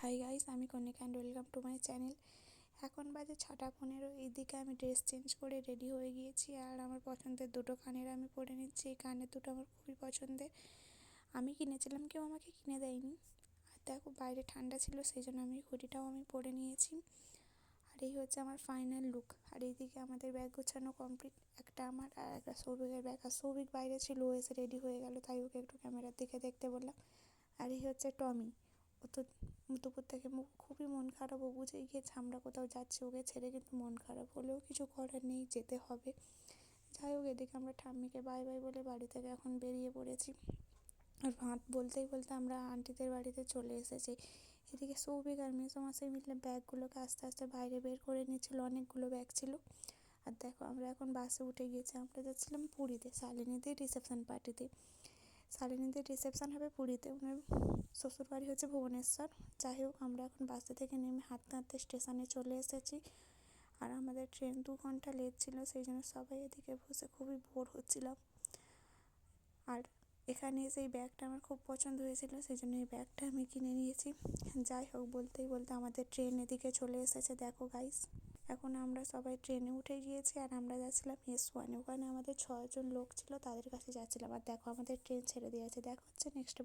Hi guys, আমি Konika and welcome to my channel. এখন বাজে 6:15। এইদিকে আমি ড্রেস চেঞ্জ করে রেডি হয়ে গিয়েছি আর আমার পছন্দের দুটো কানের আমি পরে নিচ্ছি। এই কানের দুটো আমার খুবই পছন্দের, আমি কিনেছিলাম, কেউ আমাকে কিনে দেয়নি। আর দেখো বাইরে ঠান্ডা ছিল, সেই জন্য আমি হুডিটাও আমি পরে নিয়েছি। আর এই হচ্ছে আমার ফাইনাল লুক। আর এইদিকে আমাদের ব্যাগ গোছানো কমপ্লিট, একটা আমার আর একটা সৌভিকের ব্যাগ। আর সৌভিক বাইরে ছিল, ও এসে রেডি হয়ে গেল, তাই ওকে একটু ক্যামেরার দিকে দেখতে বললাম। আর এই হচ্ছে টমি, ও তো দুপুর থেকে খুবই মন খারাপ, ও বুঝেই গিয়েছে আমরা কোথাও যাচ্ছি, ওকে ছেড়ে কিন্তু মন খারাপ হলেও কিছু করার নেই, যেতে হবে। যাই হোক, এদিকে আমরা ঠাম্মিকে বাই বাই বলে বাড়ি থেকে এখন বেরিয়ে পড়েছি। আর ভাত বলতেই বলতে আমরা আন্টিদের বাড়িতে চলে এসেছি। এদিকে সৌভিক আর মেসোমশাই মিলে ব্যাগগুলোকে আস্তে আস্তে বাইরে বের করে নিচ্ছিল, অনেকগুলো ব্যাগ ছিল। আর দেখো আমরা এখন বাসে উঠে গিয়েছি, আমরা যাচ্ছিলাম পুরীতে, শালিনীদের রিসেপশন পার্টিতে। শালিনীদের রিসেপশন হবে পুরীতে, ওনার শ্বশুরবাড়ি হচ্ছে ভুবনেশ্বর। যাই হোক, আমরা এখন বাসে থেকে নেমে হাঁটতে হাঁটতে স্টেশনে চলে এসেছি। আর আমাদের ট্রেন 2 ঘন্টা লেট ছিল, সেই জন্য সবাই এদিকে বসে খুবই বোর হচ্ছিলাম। আর এখানে এসে এই ব্যাগটা আমার খুব পছন্দ হয়েছিল, সেই জন্য এই ব্যাগটা আমি কিনে নিয়েছি। যাই হোক, বলতেই বলতে আমাদের ট্রেন এদিকে চলে এসেছে, দেখো গাইস। এখন আমরা সবাই ট্রেনে উঠে গিয়েছি আর আমরা যাচ্ছিলাম S1, ওখানে আমাদের 6 জন লোক ছিল, তাদের কাছে যাচ্ছিলাম। আর দেখো আমাদের ট্রেন ছেড়ে দিয়েছে, দেখা হচ্ছে নেক্সট।